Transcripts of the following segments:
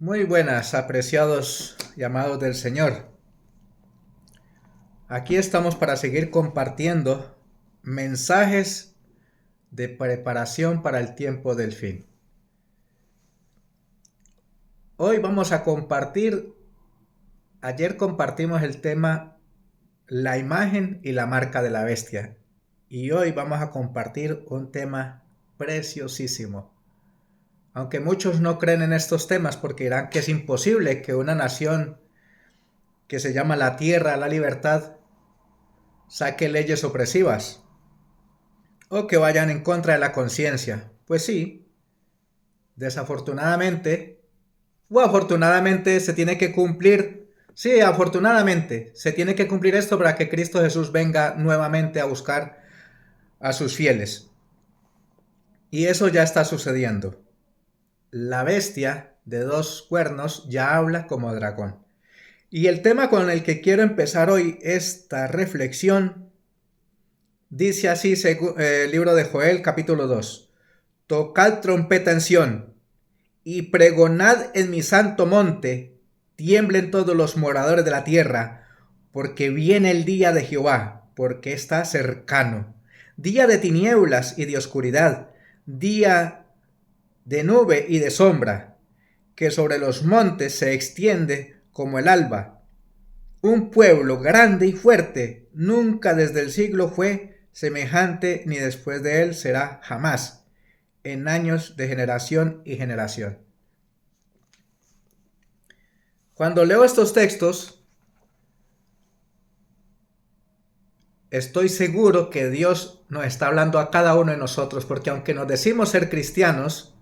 Muy buenas, apreciados y amados del Señor. Aquí estamos para seguir compartiendo mensajes de preparación para el tiempo del fin. Hoy vamos a compartir, ayer compartimos el tema la imagen y la marca de la bestia. Y hoy vamos a compartir un tema preciosísimo. Aunque muchos no creen en estos temas porque dirán que es imposible que una nación que se llama la tierra, la libertad, saque leyes opresivas o que vayan en contra de la conciencia. Pues sí, desafortunadamente o afortunadamente se tiene que cumplir. Sí, afortunadamente se tiene que cumplir esto para que Cristo Jesús venga nuevamente a buscar a sus fieles. Y eso ya está sucediendo. La bestia de 2 cuernos ya habla como dragón. Y el tema con el que quiero empezar hoy esta reflexión dice así el libro de Joel capítulo 2. Tocad trompeta en Sión y pregonad en mi santo monte, tiemblen todos los moradores de la tierra, porque viene el día de Jehová, porque está cercano. Día de tinieblas y de oscuridad, día de nube y de sombra, que sobre los montes se extiende como el alba. Un pueblo grande y fuerte, nunca desde el siglo fue semejante, ni después de él será jamás, en años de generación y generación. Cuando leo estos textos, estoy seguro que Dios nos está hablando a cada uno de nosotros, porque aunque nos decimos ser cristianos,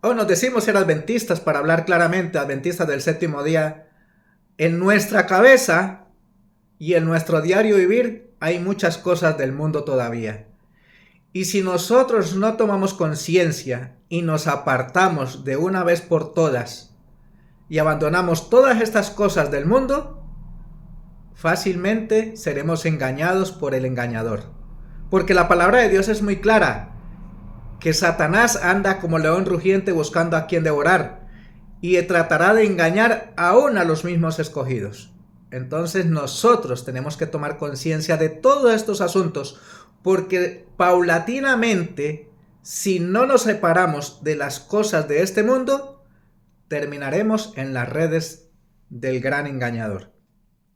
o nos decimos ser adventistas para hablar claramente, adventistas del séptimo día, en nuestra cabeza y en nuestro diario vivir hay muchas cosas del mundo todavía. Y si nosotros no tomamos conciencia y nos apartamos de una vez por todas y abandonamos todas estas cosas del mundo, fácilmente seremos engañados por el engañador. Porque la palabra de Dios es muy clara, que Satanás anda como león rugiente buscando a quien devorar y tratará de engañar aún a los mismos escogidos. Entonces nosotros tenemos que tomar conciencia de todos estos asuntos, porque paulatinamente, si no nos separamos de las cosas de este mundo, terminaremos en las redes del gran engañador.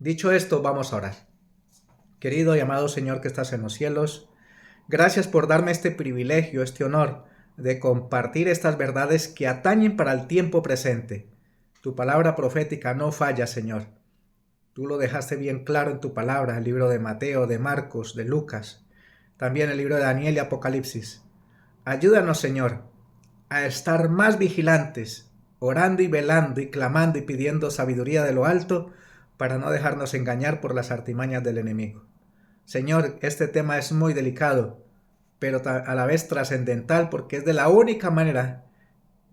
Dicho esto, vamos a orar. Querido y amado Señor que estás en los cielos, gracias por darme este privilegio, este honor de compartir estas verdades que atañen para el tiempo presente. Tu palabra profética no falla, Señor. Tú lo dejaste bien claro en tu palabra, el libro de Mateo, de Marcos, de Lucas, también el libro de Daniel y Apocalipsis. Ayúdanos, Señor, a estar más vigilantes, orando y velando y clamando y pidiendo sabiduría de lo alto para no dejarnos engañar por las artimañas del enemigo. Señor, este tema es muy delicado, pero a la vez trascendental, porque es de la única manera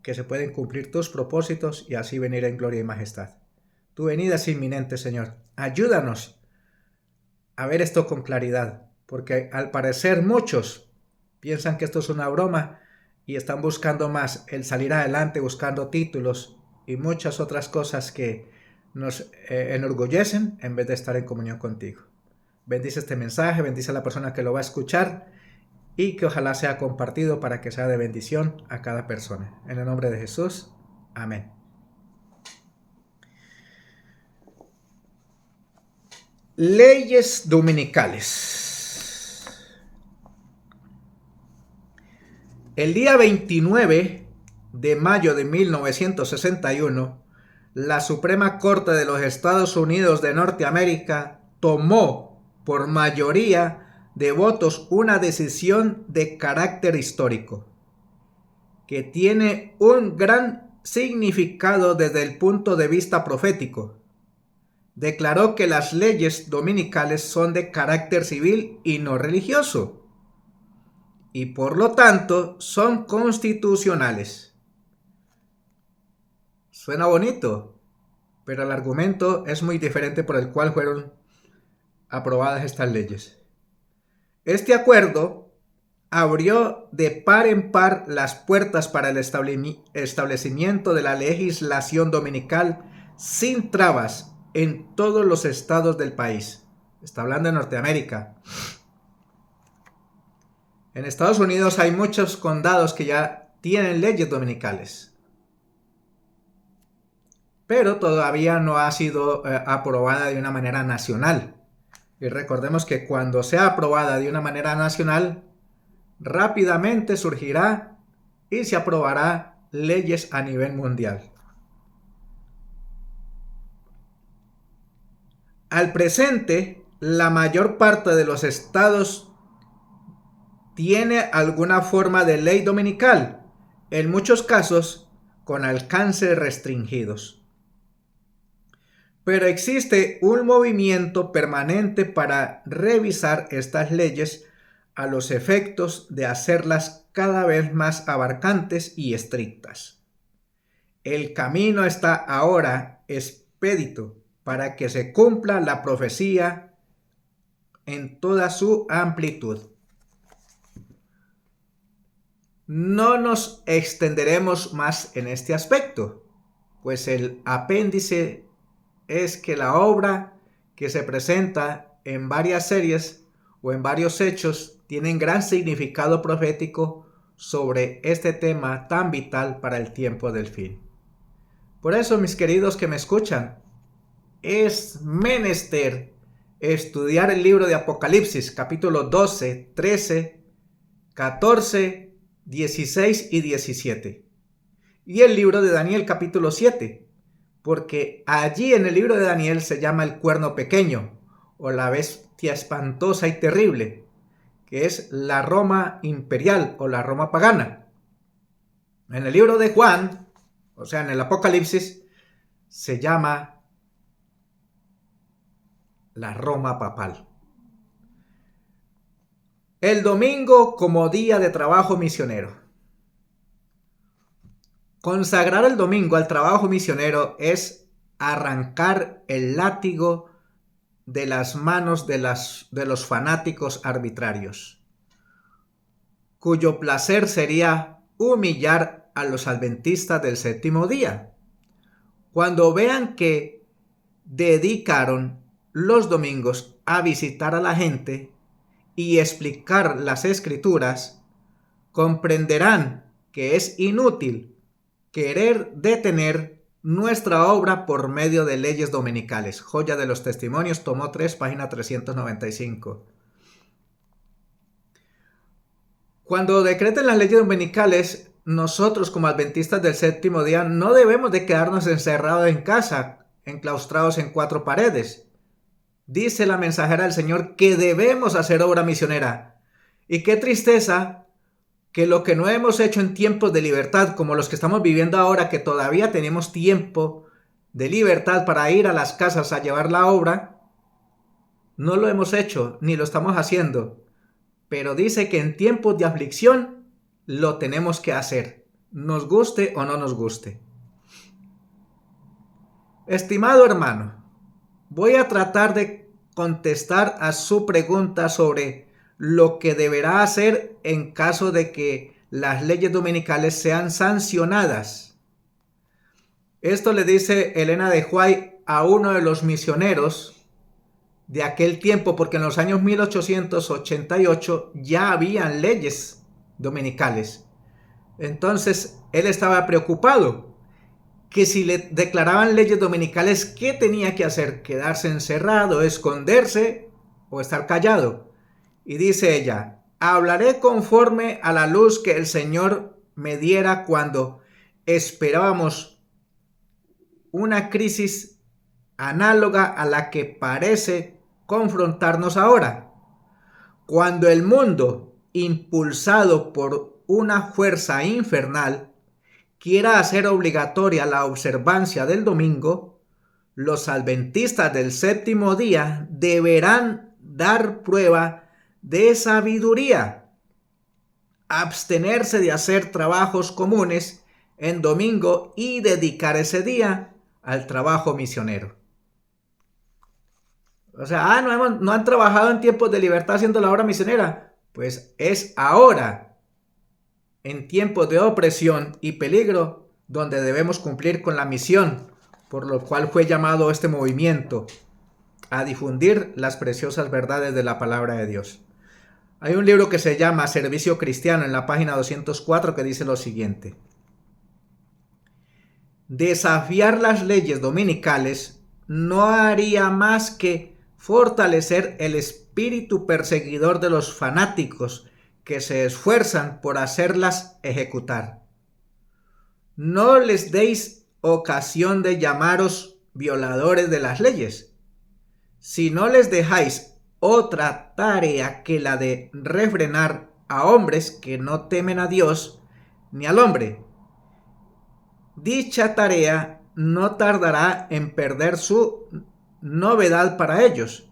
que se pueden cumplir tus propósitos y así venir en gloria y majestad. Tu venida es inminente, Señor. Ayúdanos a ver esto con claridad, porque al parecer muchos piensan que esto es una broma y están buscando más el salir adelante, buscando títulos y muchas otras cosas que nos enorgullecen en vez de estar en comunión contigo. Bendice este mensaje, bendice a la persona que lo va a escuchar y que ojalá sea compartido para que sea de bendición a cada persona. En el nombre de Jesús, amén. Leyes dominicales. El día 29 de mayo de 1961, la Suprema Corte de los Estados Unidos de Norteamérica tomó por mayoría de votos una decisión de carácter histórico, que tiene un gran significado desde el punto de vista profético. Declaró que las leyes dominicales son de carácter civil y no religioso, y por lo tanto son constitucionales. Suena bonito, pero el argumento es muy diferente por el cual fueron aprobadas estas leyes. Este acuerdo abrió de par en par las puertas para el establecimiento de la legislación dominical sin trabas en todos los estados del país. Está hablando de Norteamérica. En Estados Unidos hay muchos condados que ya tienen leyes dominicales, pero todavía no ha sido aprobada de una manera nacional. Y recordemos que cuando sea aprobada de una manera nacional, rápidamente surgirá y se aprobará leyes a nivel mundial. Al presente, la mayor parte de los estados tiene alguna forma de ley dominical, en muchos casos con alcances restringidos. Pero existe un movimiento permanente para revisar estas leyes a los efectos de hacerlas cada vez más abarcantes y estrictas. El camino está ahora expedito para que se cumpla la profecía en toda su amplitud. No nos extenderemos más en este aspecto, pues el apéndice es que la obra que se presenta en varias series o en varios hechos tienen gran significado profético sobre este tema tan vital para el tiempo del fin. Por eso, mis queridos que me escuchan, es menester estudiar el libro de Apocalipsis, capítulo 12, 13, 14, 16 y 17. Y el libro de Daniel, capítulo 7, porque allí en el libro de Daniel se llama el cuerno pequeño, o la bestia espantosa y terrible, que es la Roma imperial o la Roma pagana. En el libro de Juan, o sea, en el Apocalipsis, se llama la Roma papal. El domingo como día de trabajo misionero. Consagrar el domingo al trabajo misionero es arrancar el látigo de las manos de los fanáticos arbitrarios, cuyo placer sería humillar a los adventistas del séptimo día. Cuando vean que dedicaron los domingos a visitar a la gente y explicar las escrituras, comprenderán que es inútil querer detener nuestra obra por medio de leyes dominicales. Joya de los Testimonios, tomo 3, página 395. Cuando decreten las leyes dominicales, nosotros como adventistas del séptimo día no debemos de quedarnos encerrados en casa, enclaustrados en 4 paredes. Dice la mensajera del Señor que debemos hacer obra misionera. Y qué tristeza que lo que no hemos hecho en tiempos de libertad, como los que estamos viviendo ahora, que todavía tenemos tiempo de libertad para ir a las casas a llevar la obra, no lo hemos hecho ni lo estamos haciendo. Pero dice que en tiempos de aflicción lo tenemos que hacer, nos guste o no nos guste. Estimado hermano, voy a tratar de contestar a su pregunta sobre lo que deberá hacer en caso de que las leyes dominicales sean sancionadas. Esto le dice Elena de White a uno de los misioneros de aquel tiempo, porque en los años 1888 ya habían leyes dominicales. Entonces él estaba preocupado que si le declaraban leyes dominicales, ¿qué tenía que hacer? ¿Quedarse encerrado, esconderse o estar callado? Y dice ella: hablaré conforme a la luz que el Señor me diera cuando esperábamos una crisis análoga a la que parece confrontarnos ahora, cuando el mundo, impulsado por una fuerza infernal, quiera hacer obligatoria la observancia del domingo. Los adventistas del séptimo día deberán dar prueba de sabiduría, abstenerse de hacer trabajos comunes en domingo y dedicar ese día al trabajo misionero. O sea, no han trabajado en tiempos de libertad haciendo la obra misionera. Pues es ahora, en tiempos de opresión y peligro, donde debemos cumplir con la misión por lo cual fue llamado este movimiento, a difundir las preciosas verdades de la palabra de Dios. Hay un libro que se llama Servicio Cristiano en la página 204 que dice lo siguiente: desafiar las leyes dominicales no haría más que fortalecer el espíritu perseguidor de los fanáticos que se esfuerzan por hacerlas ejecutar. No les deis ocasión de llamaros violadores de las leyes. Si no les dejáis otra tarea que la de refrenar a hombres que no temen a Dios ni al hombre, dicha tarea no tardará en perder su novedad para ellos,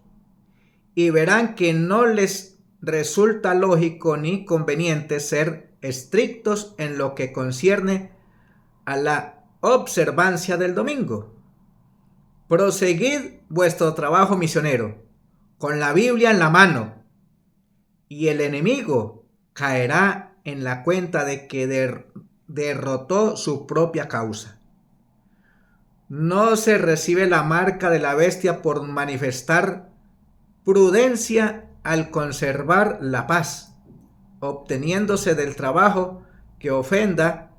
y verán que no les resulta lógico ni conveniente ser estrictos en lo que concierne a la observancia del domingo. Proseguid vuestro trabajo misionero con la Biblia en la mano, y el enemigo caerá en la cuenta de que derrotó su propia causa. No se recibe la marca de la bestia por manifestar prudencia al conservar la paz, obteniéndose del trabajo que ofenda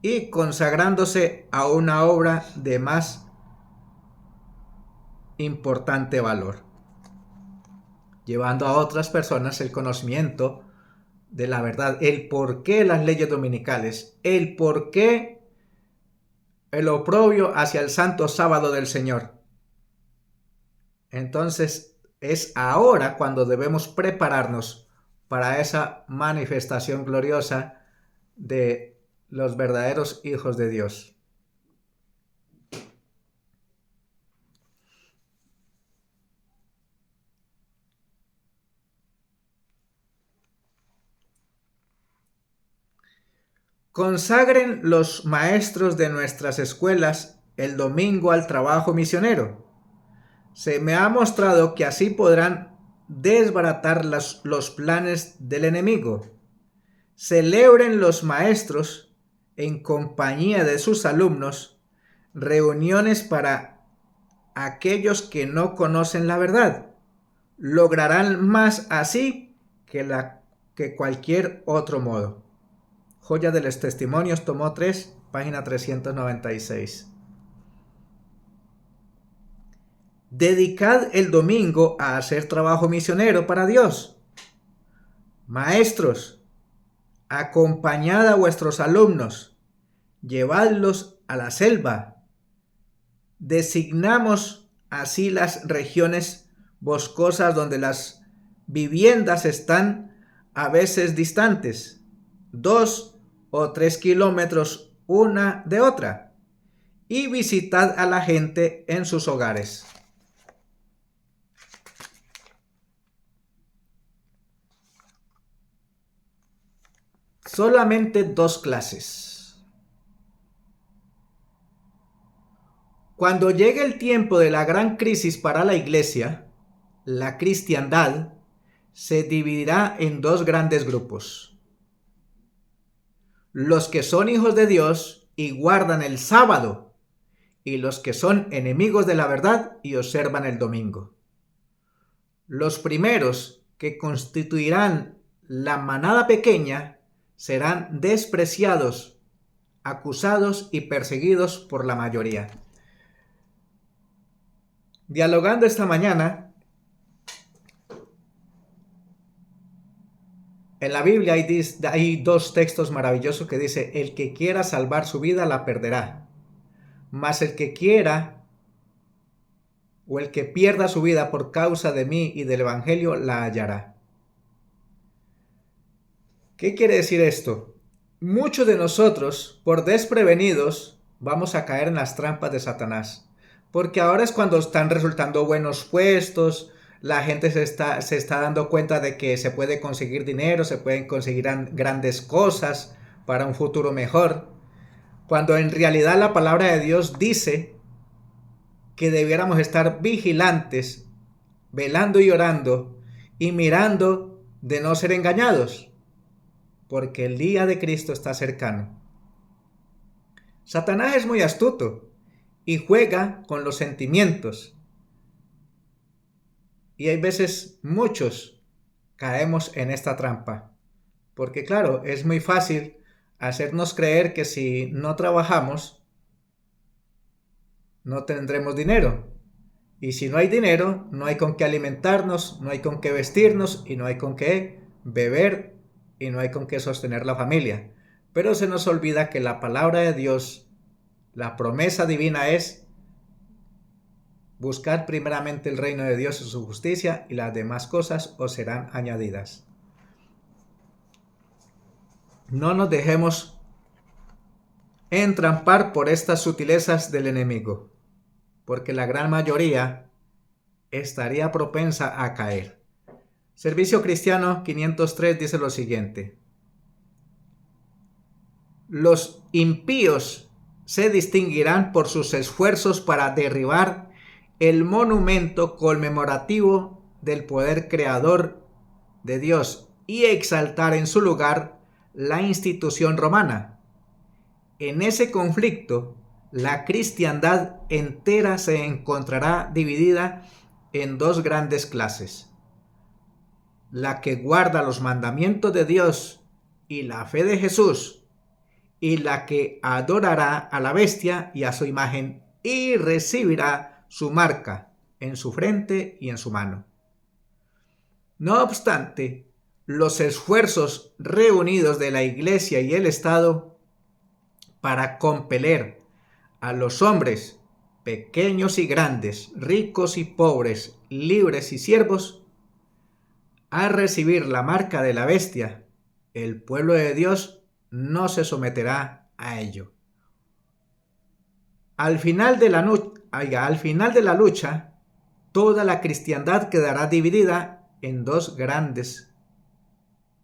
y consagrándose a una obra de más importante valor, llevando a otras personas el conocimiento de la verdad, el por qué las leyes dominicales, el por qué el oprobio hacia el santo sábado del Señor. Entonces es ahora cuando debemos prepararnos para esa manifestación gloriosa de los verdaderos hijos de Dios. Consagren los maestros de nuestras escuelas el domingo al trabajo misionero. Se me ha mostrado que así podrán desbaratar los planes del enemigo. Celebren los maestros, en compañía de sus alumnos, reuniones para aquellos que no conocen la verdad. Lograrán más así que cualquier otro modo. Joya de los Testimonios, tomo 3, página 396. Dedicad el domingo a hacer trabajo misionero para Dios. Maestros, acompañad a vuestros alumnos, llevadlos a la selva. Designamos así las regiones boscosas donde las viviendas están a veces distantes, 2 o 3 kilómetros una de otra, y visitad a la gente en sus hogares. Solamente 2 clases. Cuando llegue el tiempo de la gran crisis para la iglesia, la cristiandad se dividirá en 2 grandes grupos: los que son hijos de Dios y guardan el sábado, y los que son enemigos de la verdad y observan el domingo. Los primeros, que constituirán la manada pequeña, serán despreciados, acusados y perseguidos por la mayoría. Dialogando esta mañana, en la Biblia hay 2 textos maravillosos que dice: el que quiera salvar su vida la perderá, mas el que quiera o el que pierda su vida por causa de mí y del evangelio la hallará. ¿Qué quiere decir esto? Muchos de nosotros, por desprevenidos, vamos a caer en las trampas de Satanás, porque ahora es cuando están resultando buenos puestos. La gente se está dando cuenta de que se puede conseguir dinero, se pueden conseguir grandes cosas para un futuro mejor, cuando en realidad la palabra de Dios dice que debiéramos estar vigilantes, velando y orando, y mirando de no ser engañados, porque el día de Cristo está cercano. Satanás es muy astuto y juega con los sentimientos. Y hay veces muchos caemos en esta trampa. Porque claro, es muy fácil hacernos creer que si no trabajamos, no tendremos dinero. Y si no hay dinero, no hay con qué alimentarnos, no hay con qué vestirnos y no hay con qué beber y no hay con qué sostener la familia. Pero se nos olvida que la palabra de Dios, la promesa divina es: buscad primeramente el reino de Dios y su justicia, y las demás cosas os serán añadidas. No nos dejemos entrampar por estas sutilezas del enemigo, porque la gran mayoría estaría propensa a caer. Servicio Cristiano 503 dice lo siguiente: los impíos se distinguirán por sus esfuerzos para derribar el monumento conmemorativo del poder creador de Dios y exaltar en su lugar la institución romana. En ese conflicto, la cristiandad entera se encontrará dividida en dos grandes clases: la que guarda los mandamientos de Dios y la fe de Jesús, y la que adorará a la bestia y a su imagen y recibirá su marca en su frente y en su mano. No obstante, los esfuerzos reunidos de la Iglesia y el Estado para compeler a los hombres, pequeños y grandes, ricos y pobres, libres y siervos, a recibir la marca de la bestia, el pueblo de Dios no se someterá a ello. Al final de la lucha, toda la cristiandad quedará dividida en dos grandes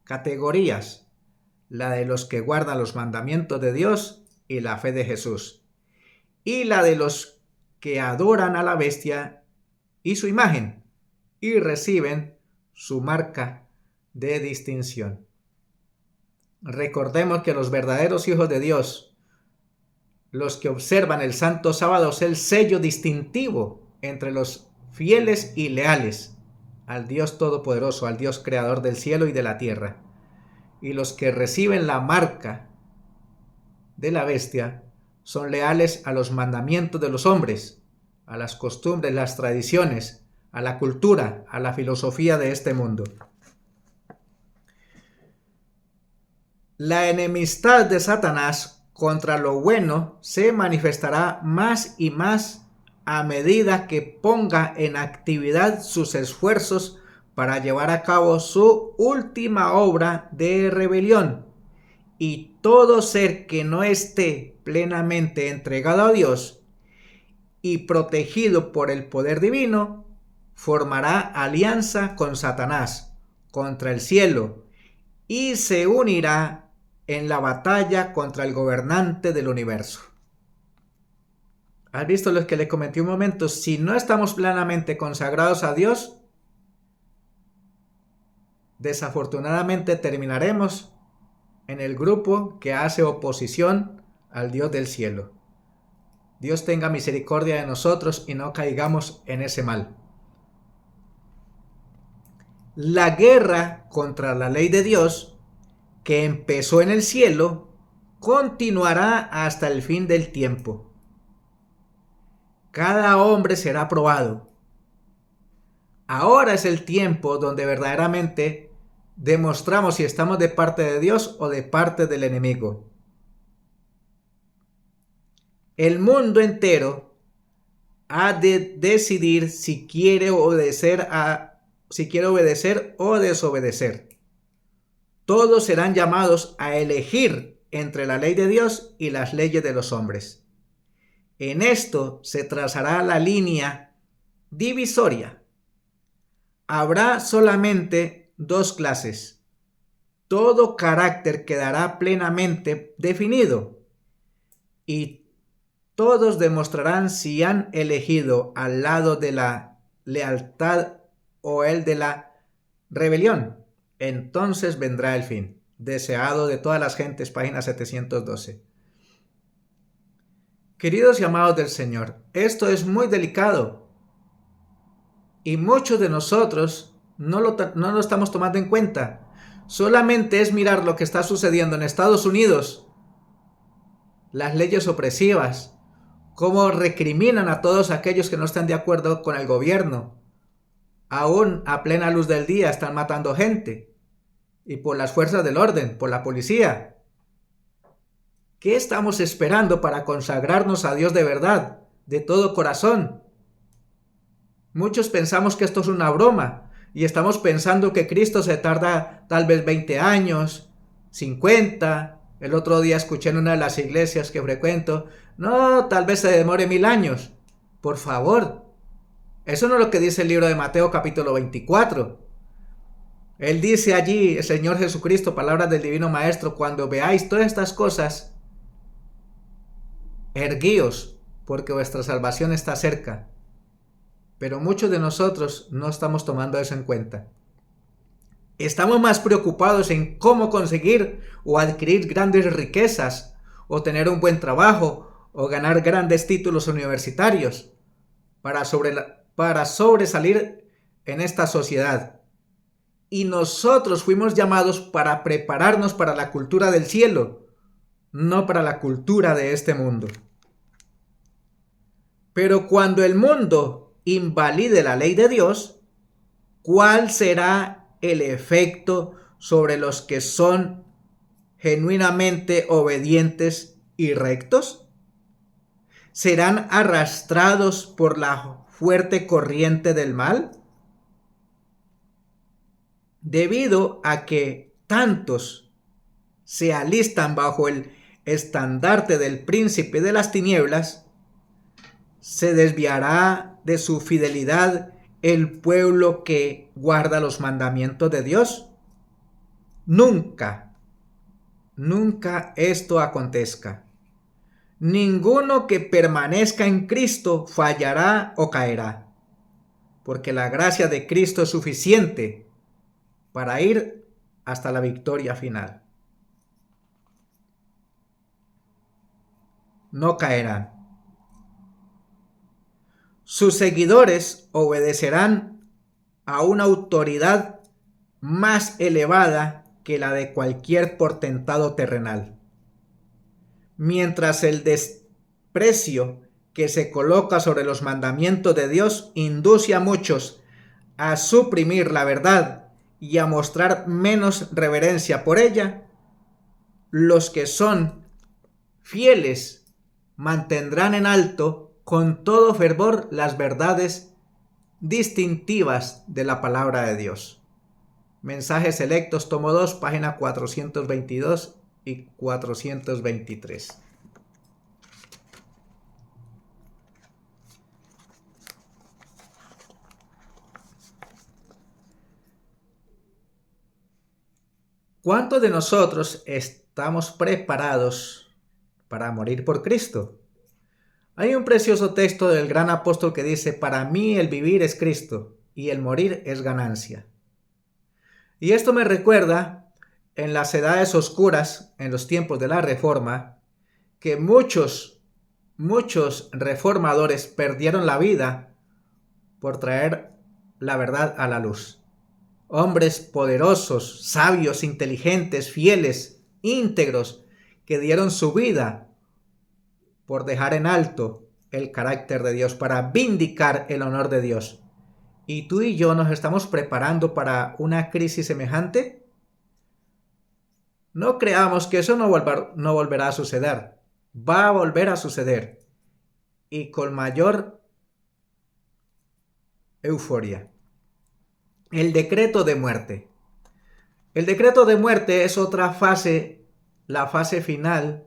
categorías: la de los que guardan los mandamientos de Dios y la fe de Jesús, y la de los que adoran a la bestia y su imagen y reciben su marca de distinción. Recordemos que los verdaderos hijos de Dios, los que observan el santo sábado, es el sello distintivo entre los fieles y leales al Dios Todopoderoso, al Dios Creador del cielo y de la tierra. Y los que reciben la marca de la bestia son leales a los mandamientos de los hombres, a las costumbres, las tradiciones, a la cultura, a la filosofía de este mundo. La enemistad de Satanás contra lo bueno se manifestará más y más a medida que ponga en actividad sus esfuerzos para llevar a cabo su última obra de rebelión. Y todo ser que no esté plenamente entregado a Dios y protegido por el poder divino, formará alianza con Satanás contra el cielo y se unirá en la batalla contra el gobernante del universo. ¿Has visto lo que le comenté un momento? Si no estamos plenamente consagrados a Dios, desafortunadamente terminaremos en el grupo que hace oposición al Dios del cielo. Dios tenga misericordia de nosotros y no caigamos en ese mal. La guerra contra la ley de Dios, que empezó en el cielo, continuará hasta el fin del tiempo. Cada hombre será probado. Ahora es el tiempo donde verdaderamente demostramos si estamos de parte de Dios o de parte del enemigo. El mundo entero ha de decidir si quiere obedecer o desobedecer. Todos serán llamados a elegir entre la ley de Dios y las leyes de los hombres. En esto se trazará la línea divisoria. Habrá solamente dos clases. Todo carácter quedará plenamente definido y todos demostrarán si han elegido al lado de la lealtad o el de la rebelión, entonces vendrá el fin. Deseado de todas las gentes, página 712. Queridos y amados del Señor, esto es muy delicado y muchos de nosotros no lo estamos tomando en cuenta. Solamente es mirar lo que está sucediendo en Estados Unidos, las leyes opresivas, cómo recriminan a todos aquellos que no están de acuerdo con el gobierno. Aún a plena luz del día están matando gente, y por las fuerzas del orden, por la policía. ¿Qué estamos esperando para consagrarnos a Dios de verdad, de todo corazón? Muchos pensamos que esto es una broma y estamos pensando que Cristo se tarda tal vez 20 años, 50. El otro día escuché en una de las iglesias que frecuento, no, tal vez se demore 1000 años. Por favor, eso no es lo que dice el libro de Mateo capítulo 24. Él dice allí, el Señor Jesucristo, palabras del Divino Maestro, cuando veáis todas estas cosas, erguíos, porque vuestra salvación está cerca. Pero muchos de nosotros no estamos tomando eso en cuenta. Estamos más preocupados en cómo conseguir o adquirir grandes riquezas, o tener un buen trabajo, o ganar grandes títulos universitarios, para sobresalir en esta sociedad. Y nosotros fuimos llamados para prepararnos para la cultura del cielo, no para la cultura de este mundo. Pero cuando el mundo invalide la ley de Dios, ¿cuál será el efecto sobre los que son genuinamente obedientes y rectos? ¿Serán arrastrados por la fuerte corriente del mal? Debido a que tantos se alistan bajo el estandarte del príncipe de las tinieblas, se desviará de su fidelidad el pueblo que guarda los mandamientos de Dios. Nunca esto acontezca. Ninguno que permanezca en Cristo fallará o caerá, porque la gracia de Cristo es suficiente para ir hasta la victoria final. No caerán. Sus seguidores obedecerán a una autoridad más elevada que la de cualquier potentado terrenal. Mientras el desprecio que se coloca sobre los mandamientos de Dios induce a muchos a suprimir la verdad y a mostrar menos reverencia por ella, los que son fieles mantendrán en alto con todo fervor las verdades distintivas de la palabra de Dios. Mensajes Selectos, tomo 2, página 422 y 423. ¿Cuántos de nosotros estamos preparados para morir por Cristo? Hay un precioso texto del gran apóstol que dice: para mí el vivir es Cristo y el morir es ganancia. Y esto me recuerda en las edades oscuras, en los tiempos de la Reforma, que muchos reformadores perdieron la vida por traer la verdad a la luz. Hombres poderosos, sabios, inteligentes, fieles, íntegros, que dieron su vida por dejar en alto el carácter de Dios, para vindicar el honor de Dios. ¿Y tú y yo nos estamos preparando para una crisis semejante? No creamos que eso no volverá a suceder. Va a volver a suceder. Y con mayor euforia. El decreto de muerte. El decreto de muerte es otra fase, la fase final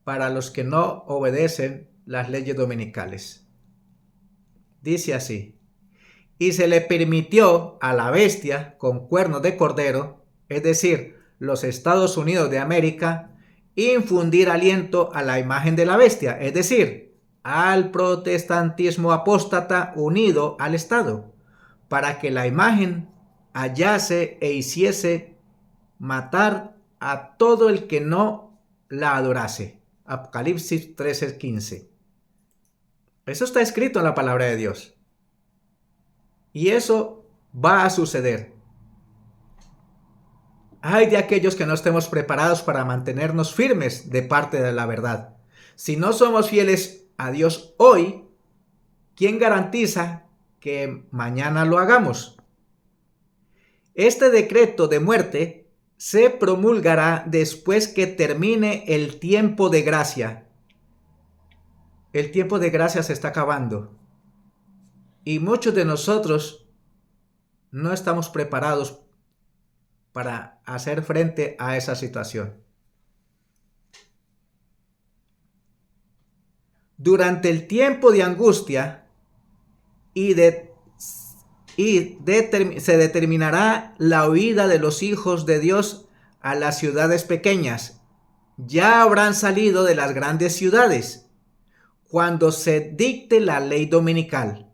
para los que no obedecen las leyes dominicales. Dice así: y se le permitió a la bestia con cuernos de cordero, es decir, los Estados Unidos de América, infundir aliento a la imagen de la bestia, es decir, al protestantismo apóstata unido al Estado, para que la imagen hallase e hiciese matar a todo el que no la adorase. Apocalipsis 13:15. Eso está escrito en la palabra de Dios. Y eso va a suceder. Ay de aquellos que no estemos preparados para mantenernos firmes de parte de la verdad. Si no somos fieles a Dios hoy, ¿quién garantiza que mañana lo hagamos? Este decreto de muerte se promulgará después que termine el tiempo de gracia. El tiempo de gracia se está acabando. Y muchos de nosotros no estamos preparados para hacer frente a esa situación. Durante el tiempo de angustia se determinará la huida de los hijos de Dios a las ciudades pequeñas. Ya habrán salido de las grandes ciudades cuando se dicte la ley dominical.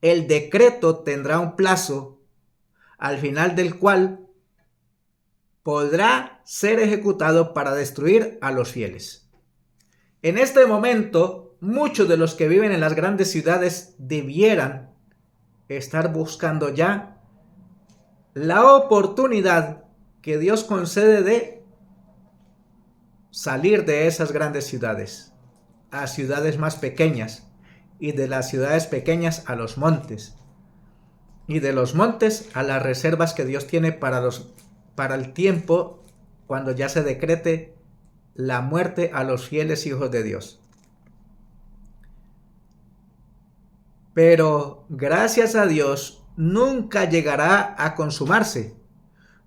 El decreto tendrá un plazo al final del cual podrá ser ejecutado para destruir a los fieles. En este momento, muchos de los que viven en las grandes ciudades debieran estar buscando ya la oportunidad que Dios concede de salir de esas grandes ciudades a ciudades más pequeñas, y de las ciudades pequeñas a los montes, y de los montes a las reservas que Dios tiene para el tiempo cuando ya se decrete la muerte a los fieles hijos de Dios. Pero gracias a Dios nunca llegará a consumarse.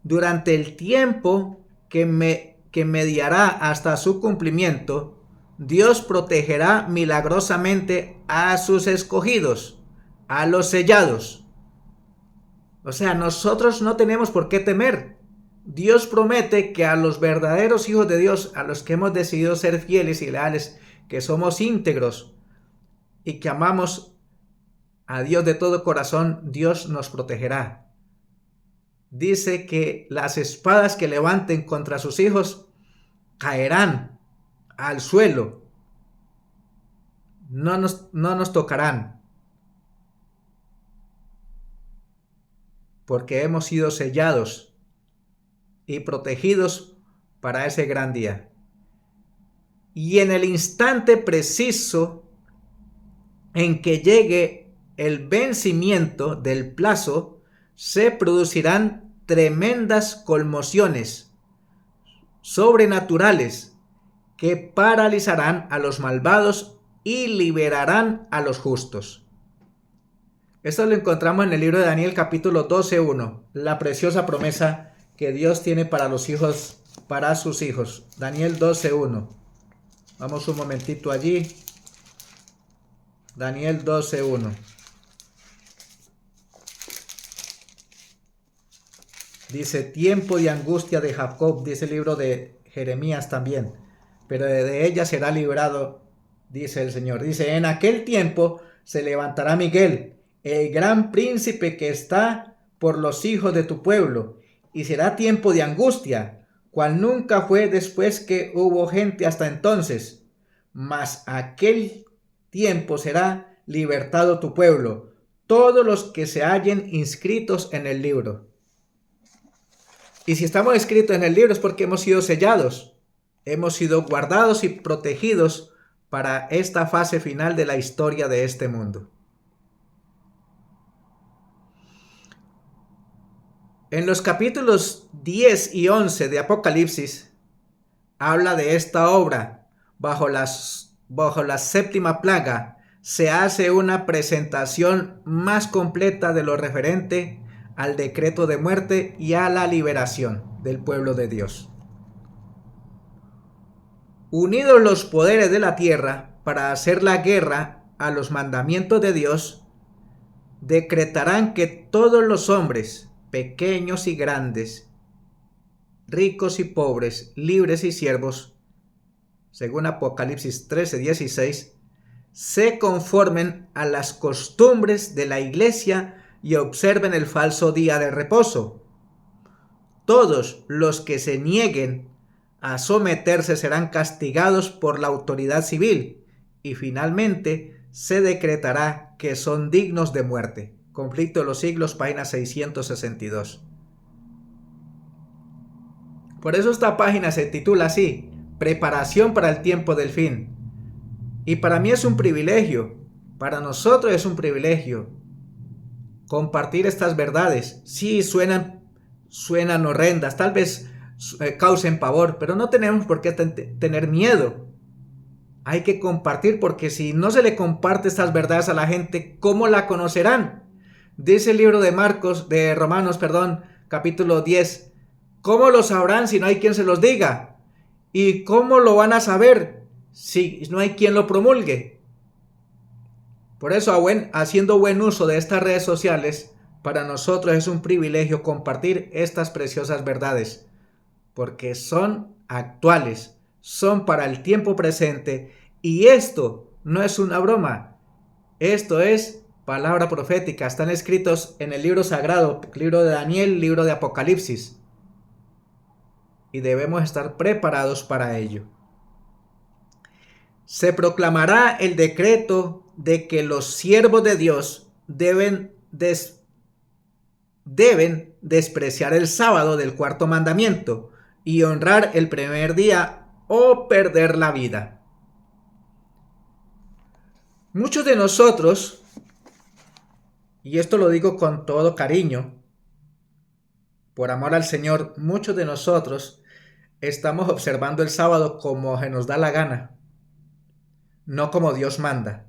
Durante el tiempo que mediará hasta su cumplimiento, Dios protegerá milagrosamente a sus escogidos, a los sellados. O sea, nosotros no tenemos por qué temer. Dios promete que a los verdaderos hijos de Dios, a los que hemos decidido ser fieles y leales, que somos íntegros y que amamos a Dios de todo corazón, Dios nos protegerá. Dice que las espadas que levanten contra sus hijos caerán al suelo, no nos tocarán, porque hemos sido sellados y protegidos para ese gran día. Y en el instante preciso en que llegue el vencimiento del plazo, se producirán tremendas conmociones sobrenaturales que paralizarán a los malvados y liberarán a los justos. Esto lo encontramos en el libro de Daniel capítulo 12:1, la preciosa promesa que Dios tiene para los hijos, para sus hijos. Daniel 12:1. Vamos un momentito allí. Daniel 12:1. Dice, tiempo de angustia de Jacob, dice el libro de Jeremías también, pero de ella será librado, dice el Señor. Dice, en aquel tiempo se levantará Miguel, el gran príncipe que está por los hijos de tu pueblo, y será tiempo de angustia, cual nunca fue después que hubo gente hasta entonces. Mas aquel tiempo será libertado tu pueblo, todos los que se hallen inscritos en el libro. Y si estamos escritos en el libro es porque hemos sido sellados, hemos sido guardados y protegidos para esta fase final de la historia de este mundo. En los capítulos 10 y 11 de Apocalipsis habla de esta obra. Bajo la séptima plaga se hace una presentación más completa de lo referente al decreto de muerte y a la liberación del pueblo de Dios. Unidos los poderes de la tierra para hacer la guerra a los mandamientos de Dios, decretarán que todos los hombres, pequeños y grandes, ricos y pobres, libres y siervos, según Apocalipsis 13:16, se conformen a las costumbres de la iglesia y observen el falso día de reposo. Todos los que se nieguen a someterse serán castigados por la autoridad civil y finalmente se decretará que son dignos de muerte. Conflicto de los siglos, página 662. Por eso esta página se titula así: Preparación para el tiempo del fin. Y para mí es un privilegio, para nosotros es un privilegio compartir estas verdades. Sí, suenan horrendas, tal vez causen pavor, pero no tenemos por qué tener miedo. Hay que compartir, porque si no se le comparte estas verdades a la gente, ¿cómo la conocerán? Dice el libro de Romanos, capítulo 10. ¿Cómo lo sabrán si no hay quien se los diga? ¿Y cómo lo van a saber si no hay quien lo promulgue? Por eso, haciendo buen uso de estas redes sociales, para nosotros es un privilegio compartir estas preciosas verdades, porque son actuales, son para el tiempo presente, y esto no es una broma, esto es palabra profética. Están escritos en el libro sagrado, libro de Daniel, libro de Apocalipsis, y debemos estar preparados para ello. Se proclamará el decreto de que los siervos de Dios deben despreciar el sábado del cuarto mandamiento y honrar el primer día o perder la vida. Muchos de nosotros, y esto lo digo con todo cariño, por amor al Señor, muchos de nosotros estamos observando el sábado como se nos da la gana, no como Dios manda.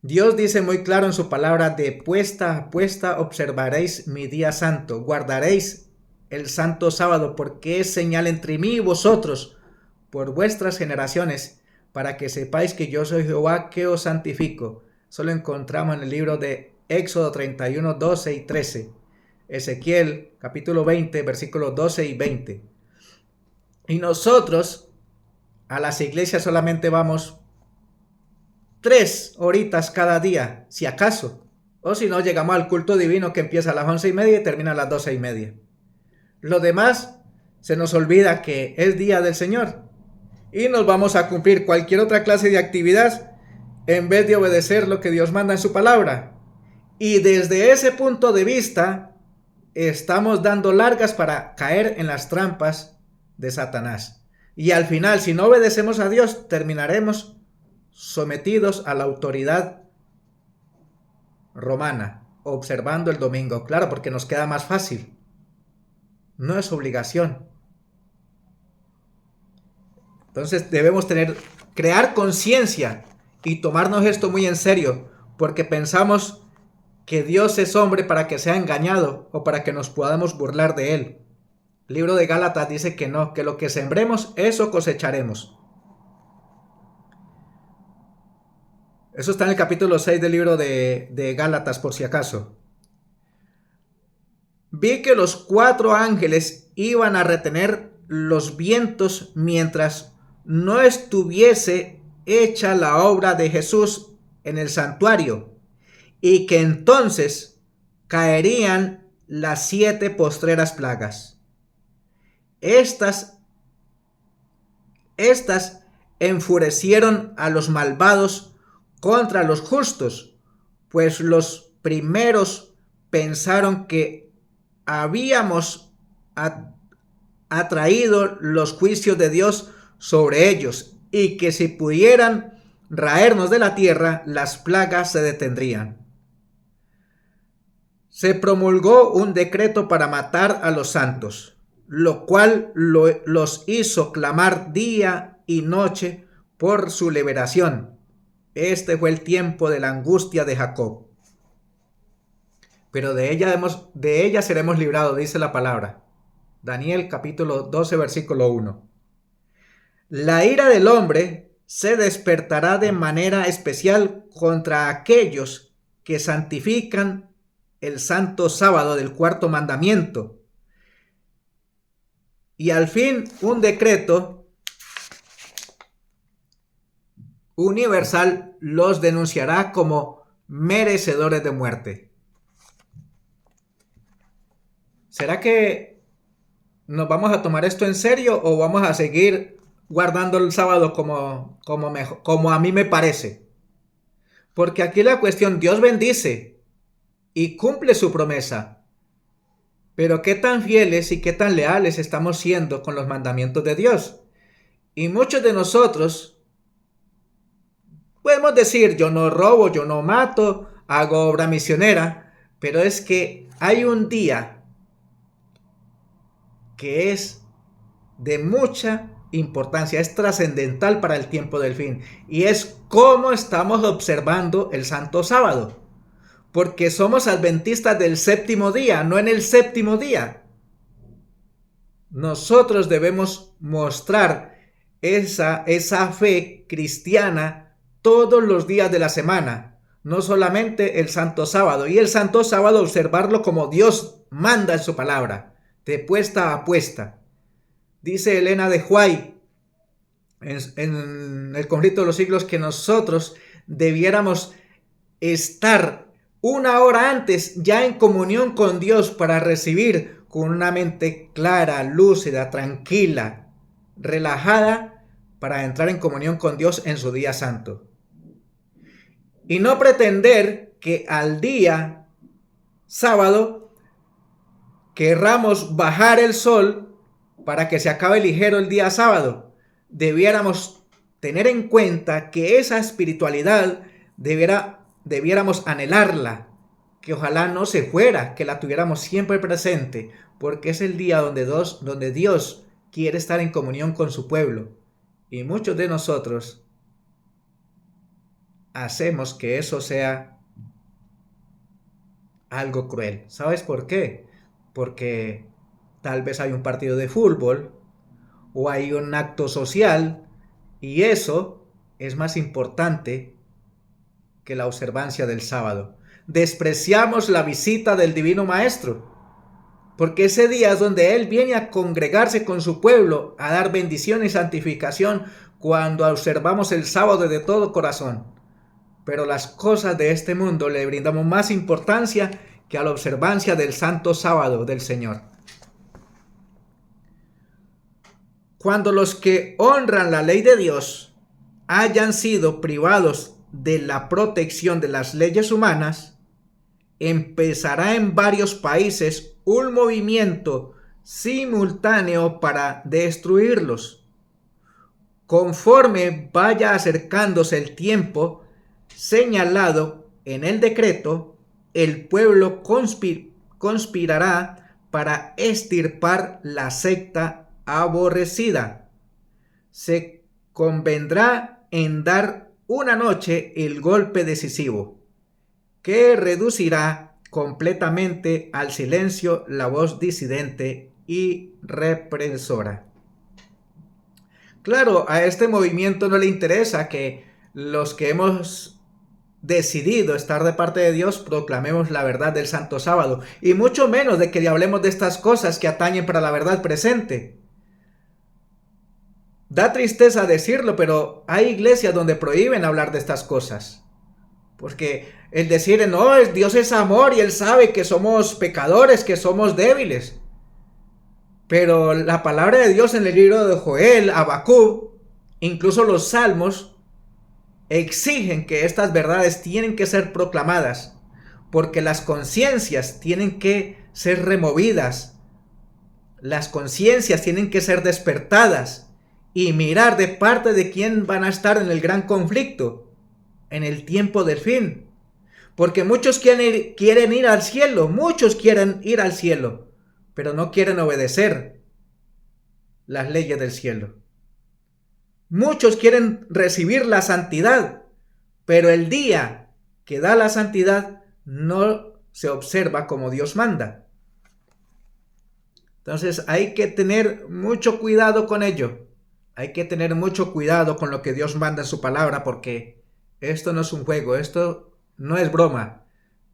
Dios dice muy claro en su palabra: de puesta a puesta observaréis mi día santo, guardaréis el santo sábado, porque es señal entre mí y vosotros por vuestras generaciones, para que sepáis que yo soy Jehová que os santifico. Eso lo encontramos en el libro de Éxodo 31, 12 y 13. Ezequiel capítulo 20, versículos 12 y 20. Y nosotros a las iglesias solamente vamos 3 horitas cada día, si acaso. O si no, llegamos al culto divino que empieza a las 11:30 y termina a las 12:30. Lo demás se nos olvida que es día del Señor y nos vamos a cumplir cualquier otra clase de actividad en vez de obedecer lo que Dios manda en su palabra. Y desde ese punto de vista estamos dando largas para caer en las trampas de Satanás. Y al final, si no obedecemos a Dios, terminaremos sometidos a la autoridad romana, observando el domingo. Claro, porque nos queda más fácil. No es obligación. Entonces debemos crear conciencia y tomarnos esto muy en serio, porque pensamos que Dios es hombre para que sea engañado o para que nos podamos burlar de él. El libro de Gálatas dice que no, que lo que sembremos, eso cosecharemos. Eso está en el capítulo 6 del libro de Gálatas, por si acaso. Vi que los 4 ángeles iban a retener los vientos mientras no estuviese hecha la obra de Jesús en el santuario, y que entonces caerían las 7 postreras plagas. Estas enfurecieron a los malvados contra los justos, pues los primeros pensaron que habíamos atraído los juicios de Dios sobre ellos, y que si pudieran raernos de la tierra, las plagas se detendrían. Se promulgó un decreto para matar a los santos, lo cual los hizo clamar día y noche por su liberación. Este fue el tiempo de la angustia de Jacob. Pero de ella seremos librados, dice la palabra. Daniel capítulo 12, versículo 1. La ira del hombre se despertará de manera especial contra aquellos que santifican el santo sábado del cuarto mandamiento. Y al fin un decreto universal los denunciará como merecedores de muerte. ¿Será que nos vamos a tomar esto en serio o vamos a seguir guardando el sábado como a mí me parece? Porque aquí la cuestión, Dios bendice y cumple su promesa. Pero qué tan fieles y qué tan leales estamos siendo con los mandamientos de Dios. Y muchos de nosotros podemos decir, yo no robo, yo no mato, hago obra misionera, pero es que hay un día que es de mucha importancia, es trascendental para el tiempo del fin, y es cómo estamos observando el Santo Sábado, porque somos adventistas del séptimo día, no en el séptimo día. Nosotros debemos mostrar esa fe cristiana todos los días de la semana, no solamente el Santo Sábado, y el Santo Sábado observarlo como Dios manda en su palabra, de puesta a puesta. Dice Elena de White en el conflicto de los siglos que nosotros debiéramos estar una hora antes ya en comunión con Dios para recibir con una mente clara, lúcida, tranquila, relajada, para entrar en comunión con Dios en su día santo. Y no pretender que al día sábado querramos bajar el sol para que se acabe ligero el día sábado. Debiéramos tener en cuenta que esa espiritualidad debiéramos anhelarla, que ojalá no se fuera, que la tuviéramos siempre presente, porque es el día donde Dios quiere estar en comunión con su pueblo. Y muchos de nosotros hacemos que eso sea algo cruel. ¿Sabes por qué? Porque tal vez hay un partido de fútbol o hay un acto social y eso es más importante que la observancia del sábado. Despreciamos la visita del Divino Maestro, porque ese día es donde Él viene a congregarse con su pueblo, a dar bendición y santificación cuando observamos el sábado de todo corazón. Pero las cosas de este mundo le brindamos más importancia que a la observancia del santo sábado del Señor. Cuando los que honran la ley de Dios hayan sido privados de la protección de las leyes humanas, empezará en varios países un movimiento simultáneo para destruirlos. Conforme vaya acercándose el tiempo señalado en el decreto, el pueblo conspirará para extirpar la secta aborrecida. Se convendrá en dar una noche el golpe decisivo, que reducirá completamente al silencio la voz disidente y represora. Claro, a este movimiento no le interesa que los que hemos decidido estar de parte de Dios proclamemos la verdad del Santo Sábado, y mucho menos de que hablemos de estas cosas que atañen para la verdad presente. Da tristeza decirlo, pero hay iglesias donde prohíben hablar de estas cosas. Porque el decir, no, Dios es amor y Él sabe que somos pecadores, que somos débiles. Pero la palabra de Dios en el libro de Joel, Habacuc, incluso los salmos, exigen que estas verdades tienen que ser proclamadas, porque las conciencias tienen que ser removidas, las conciencias tienen que ser despertadas y mirar de parte de quién van a estar en el gran conflicto, en el tiempo del fin. Porque muchos quieren ir al cielo, muchos quieren ir al cielo, pero no quieren obedecer las leyes del cielo. Muchos quieren recibir la santidad, pero el día que da la santidad no se observa como Dios manda. Entonces hay que tener mucho cuidado con ello. Hay que tener mucho cuidado con lo que Dios manda en su palabra, porque esto no es un juego, esto no es broma.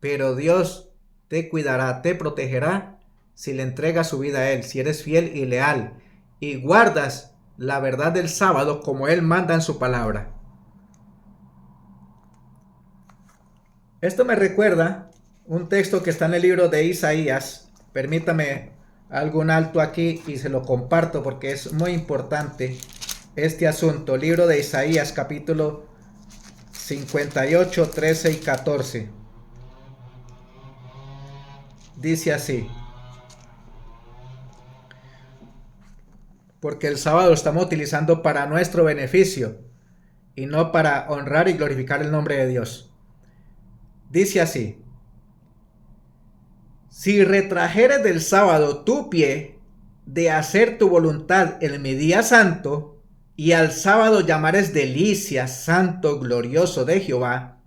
Pero Dios te cuidará, te protegerá si le entregas su vida a Él, si eres fiel y leal y guardas la verdad del sábado como Él manda en su palabra. Esto me recuerda un texto que está en el libro de Isaías. Permítame Hago un alto aquí y se lo comparto porque es muy importante este asunto. Libro de Isaías, capítulo 58, 13 y 14. Dice así: porque el sábado lo estamos utilizando para nuestro beneficio y no para honrar y glorificar el nombre de Dios. Dice así: si retrajeres del sábado tu pie de hacer tu voluntad en mi día santo, y al sábado llamares delicia, santo, glorioso de Jehová,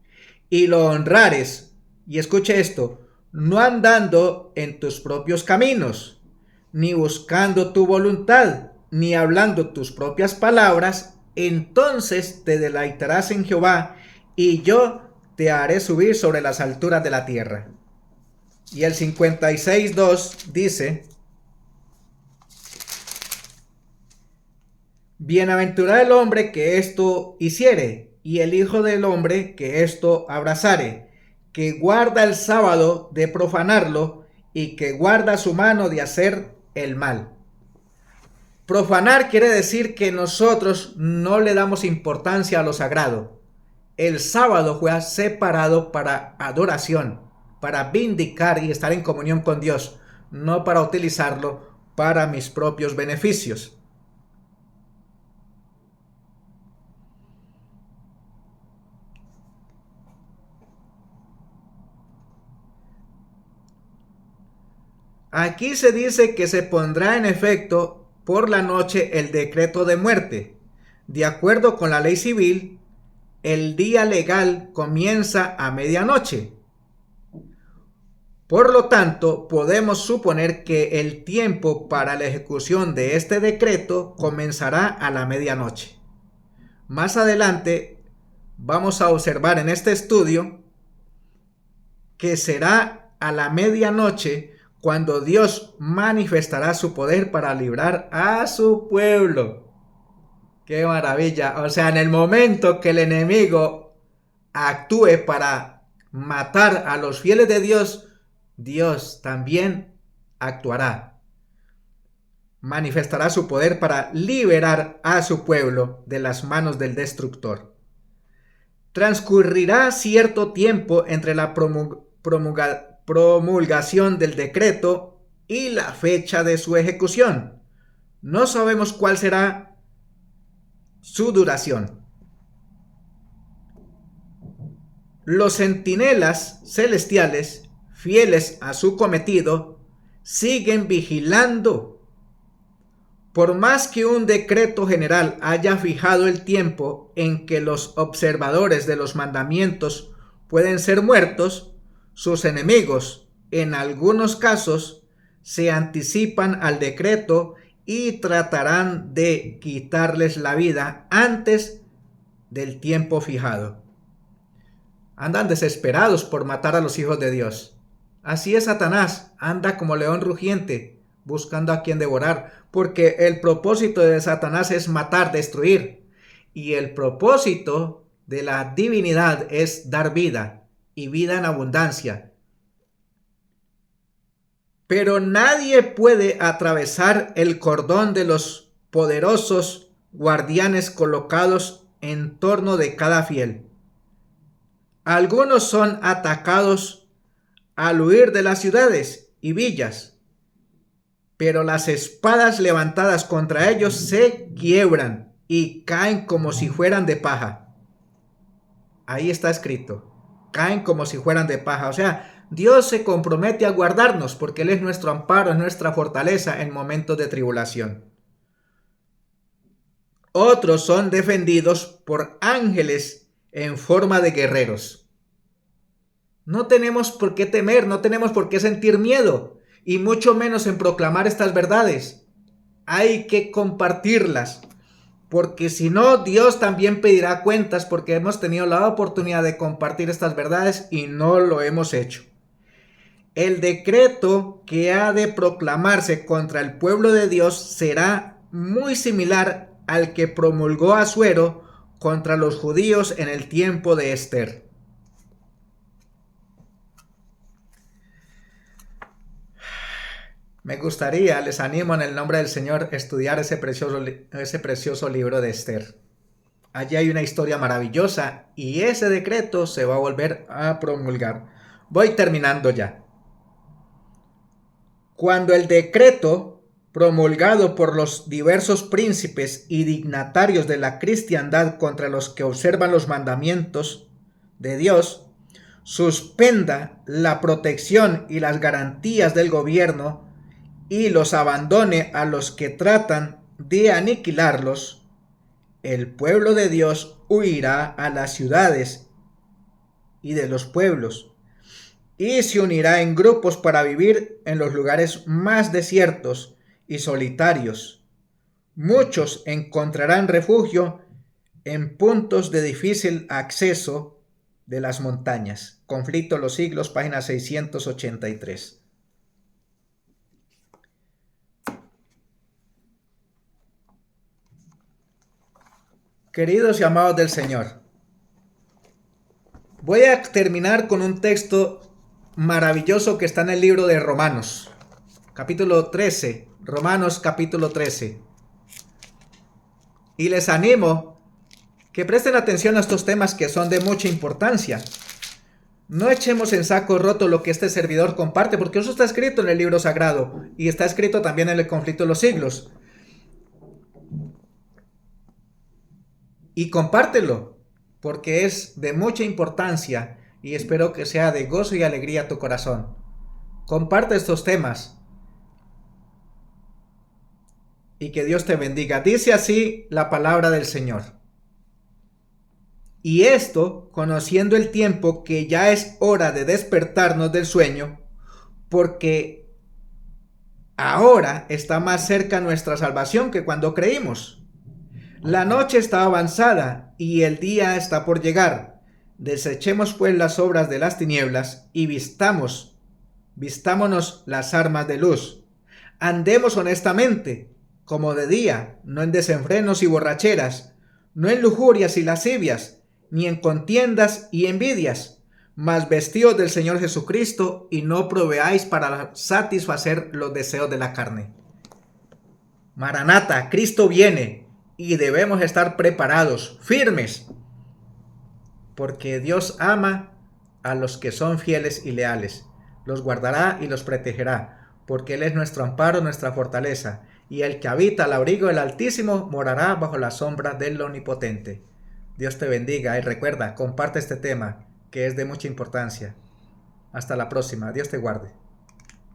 y lo honrares, y escuche esto, no andando en tus propios caminos, ni buscando tu voluntad, ni hablando tus propias palabras, entonces te deleitarás en Jehová, y yo te haré subir sobre las alturas de la tierra. Y el 56.2 dice: bienaventurado el hombre que esto hiciere, y el hijo del hombre que esto abrazare, que guarda el sábado de profanarlo, y que guarda su mano de hacer el mal. Profanar quiere decir que nosotros no le damos importancia a lo sagrado. El sábado fue separado para adoración, para vindicar y estar en comunión con Dios, no para utilizarlo para mis propios beneficios. Aquí se dice que se pondrá en efecto por la noche el decreto de muerte. De acuerdo con la ley civil, el día legal comienza a medianoche. Por lo tanto, podemos suponer que el tiempo para la ejecución de este decreto comenzará a la medianoche. Más adelante vamos a observar en este estudio que será a la medianoche cuando Dios manifestará su poder para librar a su pueblo. ¡Qué maravilla! O sea, en el momento que el enemigo actúe para matar a los fieles de Dios, Dios también actuará. Manifestará su poder para liberar a su pueblo de las manos del destructor. Transcurrirá cierto tiempo entre la promulgación del decreto y la fecha de su ejecución. No sabemos cuál será su duración. Los centinelas celestiales, fieles a su cometido, siguen vigilando. Por más que un decreto general haya fijado el tiempo en que los observadores de los mandamientos pueden ser muertos, sus enemigos, en algunos casos, se anticipan al decreto y tratarán de quitarles la vida antes del tiempo fijado. Andan desesperados por matar a los hijos de Dios. Así es Satanás, anda como león rugiente, buscando a quien devorar, porque el propósito de Satanás es matar, destruir, y el propósito de la divinidad es dar vida, y vida en abundancia. Pero nadie puede atravesar el cordón de los poderosos guardianes colocados en torno de cada fiel. Algunos son atacados al huir de las ciudades y villas, pero las espadas levantadas contra ellos se quiebran y caen como si fueran de paja. Ahí está escrito, caen como si fueran de paja. O sea, Dios se compromete a guardarnos porque Él es nuestro amparo, es nuestra fortaleza en momentos de tribulación. Otros son defendidos por ángeles en forma de guerreros. No tenemos por qué temer, no tenemos por qué sentir miedo, y mucho menos en proclamar estas verdades. Hay que compartirlas, porque si no, Dios también pedirá cuentas porque hemos tenido la oportunidad de compartir estas verdades y no lo hemos hecho. El decreto que ha de proclamarse contra el pueblo de Dios será muy similar al que promulgó Asuero contra los judíos en el tiempo de Esther. Me gustaría, les animo en el nombre del Señor, estudiar ese precioso libro de Esther. Allí hay una historia maravillosa y ese decreto se va a volver a promulgar. Voy terminando ya. Cuando el decreto promulgado por los diversos príncipes y dignatarios de la cristiandad contra los que observan los mandamientos de Dios suspenda la protección y las garantías del gobierno y los abandone a los que tratan de aniquilarlos, el pueblo de Dios huirá a las ciudades y de los pueblos y se unirá en grupos para vivir en los lugares más desiertos y solitarios. Muchos encontrarán refugio en puntos de difícil acceso de las montañas. Conflicto de los siglos, página 683. Queridos y amados del Señor, voy a terminar con un texto maravilloso que está en el libro de Romanos, capítulo 13, Romanos capítulo 13. Y les animo que presten atención a estos temas que son de mucha importancia. No echemos en saco roto lo que este servidor comparte, porque eso está escrito en el libro sagrado y está escrito también en el conflicto de los siglos. Y compártelo, porque es de mucha importancia y espero que sea de gozo y alegría a tu corazón. Comparte estos temas y que Dios te bendiga. Dice así la palabra del Señor. Y esto, conociendo el tiempo que ya es hora de despertarnos del sueño, porque ahora está más cerca nuestra salvación que cuando creímos. La noche está avanzada y el día está por llegar. Desechemos pues las obras de las tinieblas y vistámonos las armas de luz. Andemos honestamente, como de día, no en desenfrenos y borracheras, no en lujurias y lascivias, ni en contiendas y envidias, mas vestidos del Señor Jesucristo y no proveáis para satisfacer los deseos de la carne. Maranata, Cristo viene y debemos estar preparados, firmes, porque Dios ama a los que son fieles y leales. Los guardará y los protegerá, porque Él es nuestro amparo, nuestra fortaleza, y el que habita al abrigo del Altísimo morará bajo la sombra del Omnipotente. Dios te bendiga y recuerda, comparte este tema que es de mucha importancia. Hasta la próxima. Dios te guarde.